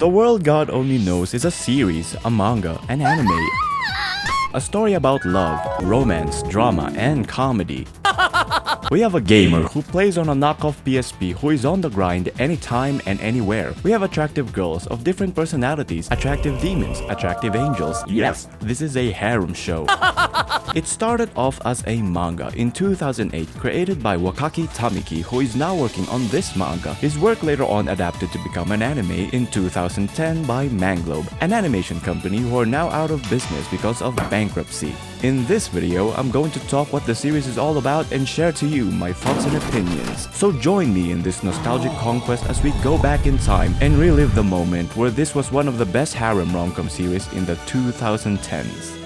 The World God Only Knows is a series, a manga, an anime. A story about love, romance, drama, and comedy. We have a gamer who plays on a knockoff PSP who is on the grind anytime and anywhere. We have attractive girls of different personalities, attractive demons, attractive angels. Yes, this is a harem show. It started off as a manga in 2008 created by Wakaki Tamiki, who is now working on this manga. His work later on adapted to become an anime in 2010 by Manglobe, an animation company who are now out of business because of bankruptcy. In this video, I'm going to talk what the series is all about and share to you my thoughts and opinions. So join me in this nostalgic conquest as we go back in time and relive the moment where this was one of the best harem rom-com series in the 2010s.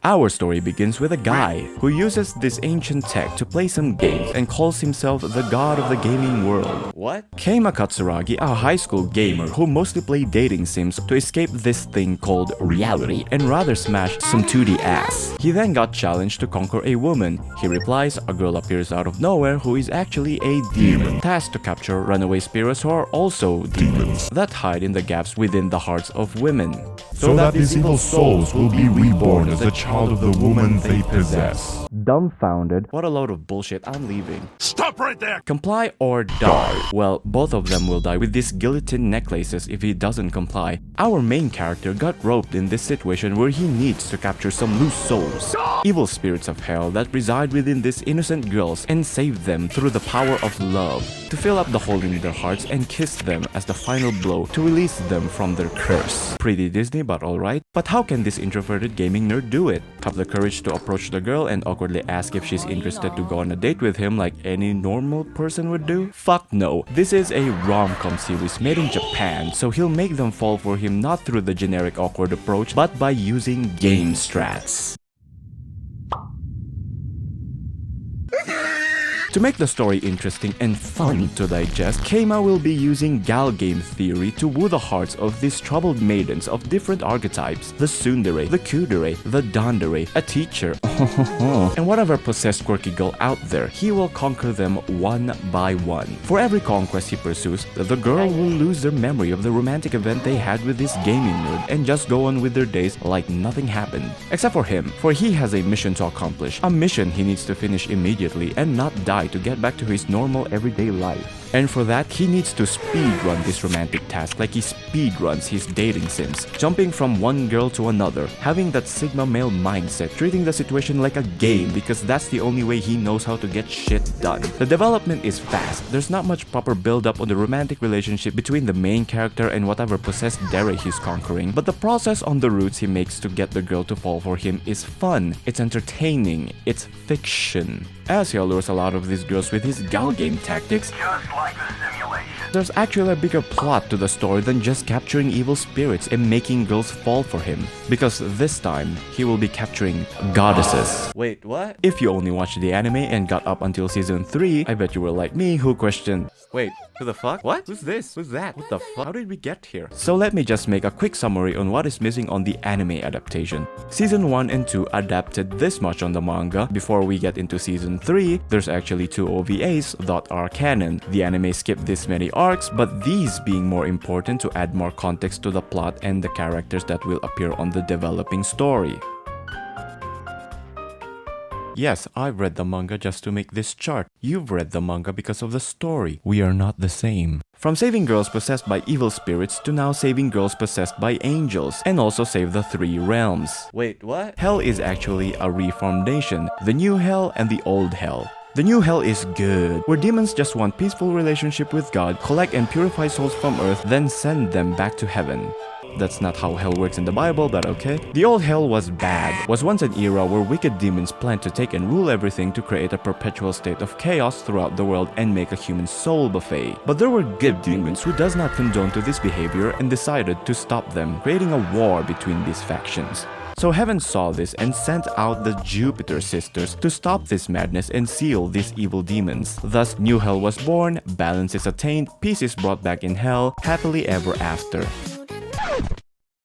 Our story begins with a guy who uses this ancient tech to play some games and calls himself the god of the gaming world. What? Keima Katsuragi, a high school gamer who mostly played dating sims to escape this thing called reality and rather smash some 2D ass. He then got challenged to conquer a woman. He replies, a girl appears out of nowhere who is actually a demon, tasked to capture runaway spirits who are also demons that hide in the gaps within the hearts of women. So that these evil souls will be reborn as a child of the woman they possess. Dumbfounded. What a load of bullshit, I'm leaving. Stop right there! Comply or die. Well, both of them will die with these guillotine necklaces if he doesn't comply. Our main character got roped in this situation where he needs to capture some loose souls, evil spirits of hell that reside within these innocent girls, and save them through the power of love, to fill up the hole in their hearts and kiss them as the final blow to release them from their curse. Pretty Disney, but alright. But how can this introverted gaming nerd do it? Have the courage to approach the girl and awkwardly ask if she's interested to go on a date with him like any normal person would do? Fuck no. This is a rom-com series made in Japan, so he'll make them fall for him not through the generic awkward approach, but by using game strats. To make the story interesting and fun to digest, Keima will be using gal game theory to woo the hearts of these troubled maidens of different archetypes: the tsundere, the kudere, the dandere, a teacher, and whatever possessed quirky girl out there. He will conquer them one by one. For every conquest he pursues, the girl will lose their memory of the romantic event they had with this gaming nerd and just go on with their days like nothing happened. Except for him, for he has a mission to accomplish, a mission he needs to finish immediately and not die to get back to his normal everyday life. And for that, he needs to speedrun this romantic task like he speedruns his dating sims, jumping from one girl to another, having that Sigma male mindset, treating the situation like a game because that's the only way he knows how to get shit done. The development is fast. There's not much proper build-up on the romantic relationship between the main character and whatever possessed dere he's conquering, but the process on the routes he makes to get the girl to fall for him is fun, it's entertaining, it's fiction. As he allures a lot of these girls with his gal game tactics, Just like the simulation. there's actually a bigger plot to the story than just capturing evil spirits and making girls fall for him. Because this time, he will be capturing goddesses. Wait, what? If you only watched the anime and got up until season 3, I bet you were like me who questioned, wait, who the fuck? What? Who's this? Who's that? What the fuck? How did we get here? So let me just make a quick summary on what is missing on the anime adaptation. Season 1 and 2 adapted this much on the manga. Before we get into season 3, there's actually 2 OVAs that are canon. The anime skipped this many arcs, but these being more important to add more context to the plot and the characters that will appear on the developing story. Yes, I've read the manga just to make this chart. You've read the manga because of the story. We are not the same. From saving girls possessed by evil spirits to now saving girls possessed by angels, and also save the 3 realms. Wait, what? Hell is actually a reformed nation, the new hell and the old hell. The new hell is good, where demons just want peaceful relationship with God, collect and purify souls from earth, then send them back to heaven. That's not how hell works in the Bible, but okay. The old hell was bad, was once an era where wicked demons planned to take and rule everything to create a perpetual state of chaos throughout the world and make a human soul buffet. But there were good demons who does not condone to this behavior and decided to stop them, creating a war between these factions. So heaven saw this and sent out the Jupiter sisters to stop this madness and seal these evil demons. Thus, new hell was born, balance is attained, peace is brought back in hell, happily ever after.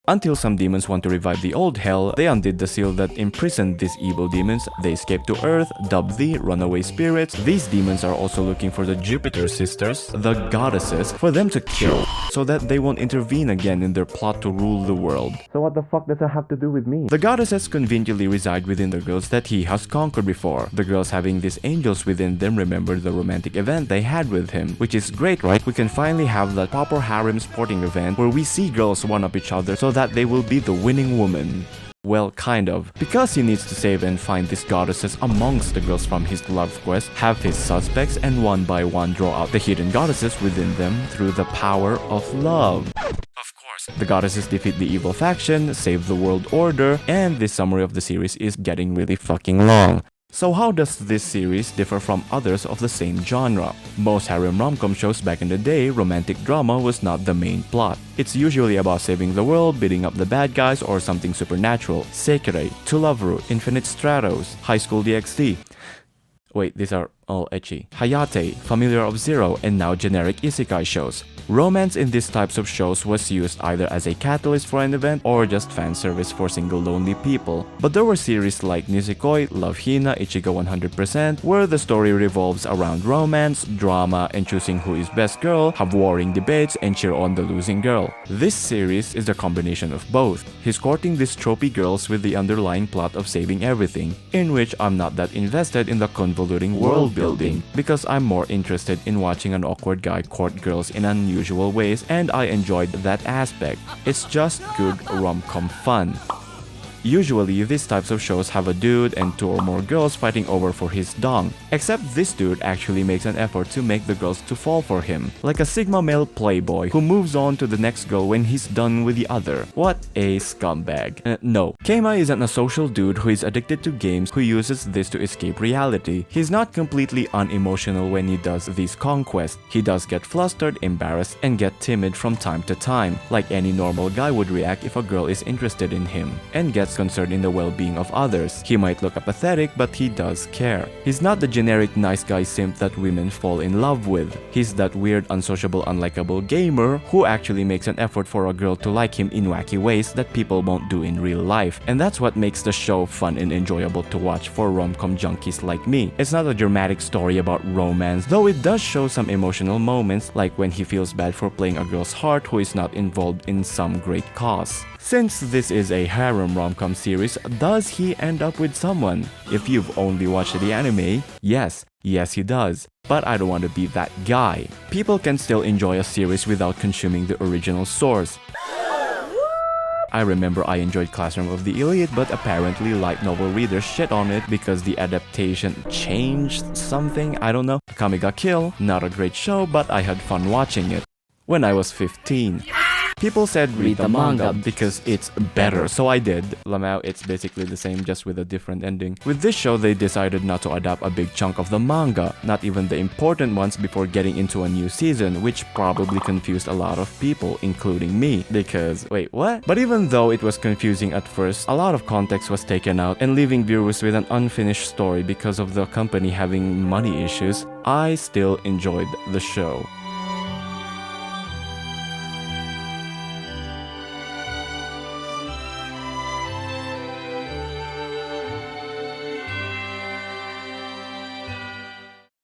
Until some demons want to revive the old hell, they undid the seal that imprisoned these evil demons. They escaped to Earth, dubbed the runaway spirits. These demons are also looking for the Jupiter sisters, the goddesses, for them to kill, so that they won't intervene again in their plot to rule the world. So what the fuck does that have to do with me? The goddesses conveniently reside within the girls that he has conquered before. The girls having these angels within them remember the romantic event they had with him, which is great, right? We can finally have that proper harem sporting event where we see girls one-up each other so that they will be the winning woman. Well, kind of. Because he needs to save and find these goddesses amongst the girls from his love quest, have his suspects, and one by one draw out the hidden goddesses within them through the power of love. Of course, the goddesses defeat the evil faction, save the world order, and this summary of the series is getting really fucking long. So how does this series differ from others of the same genre? Most harem rom-com shows back in the day, romantic drama was not the main plot. It's usually about saving the world, beating up the bad guys, or something supernatural. Sekirei, To Love Ru, Infinite Stratos, High School DxD. Wait, these are all ecchi. Hayate, Familiar of Zero, and now generic isekai shows. Romance in these types of shows was used either as a catalyst for an event or just fan service for single lonely people. But there were series like Nisekoi, Love Hina, Ichigo 100%, where the story revolves around romance, drama, and choosing who is best girl, have warring debates, and cheer on the losing girl. This series is the combination of both. He's courting these trophy girls with the underlying plot of saving everything, in which I'm not that invested in the convoluting world building, because I'm more interested in watching an awkward guy court girls in unusual ways, and I enjoyed that aspect. It's just good rom-com fun. Usually, these types of shows have a dude and two or more girls fighting over for his dong. Except this dude actually makes an effort to make the girls to fall for him, like a sigma male playboy who moves on to the next girl when he's done with the other. What a scumbag. No. Keima isn't a social dude who is addicted to games who uses this to escape reality. He's not completely unemotional when he does these conquests. He does get flustered, embarrassed, and get timid from time to time, like any normal guy would react if a girl is interested in him, and gets concerned in the well-being of others. He might look apathetic, but he does care. He's not the generic nice guy simp that women fall in love with. He's that weird, unsociable, unlikable gamer who actually makes an effort for a girl to like him in wacky ways that people won't do in real life. And that's what makes the show fun and enjoyable to watch for rom-com junkies like me. It's not a dramatic story about romance, though it does show some emotional moments, like when he feels bad for playing a girl's heart who is not involved in some great cause. Since this is a harem rom-com series, does he end up with someone? If you've only watched the anime, yes he does. But I don't want to be that guy. People can still enjoy a series without consuming the original source. I remember I enjoyed Classroom of the Elite, but apparently light novel readers shit on it because the adaptation changed something, I don't know. Kami ga Kill, not a great show, but I had fun watching it. When I was 15. People said read the manga because it's better, so I did. Lamau, it's basically the same, just with a different ending. With this show, they decided not to adapt a big chunk of the manga, not even the important ones, before getting into a new season, which probably confused a lot of people, including me, because wait, what? But even though it was confusing at first, a lot of context was taken out and leaving viewers with an unfinished story because of the company having money issues, I still enjoyed the show.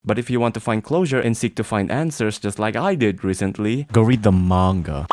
But if you want to find closure and seek to find answers just like I did recently, go read the manga.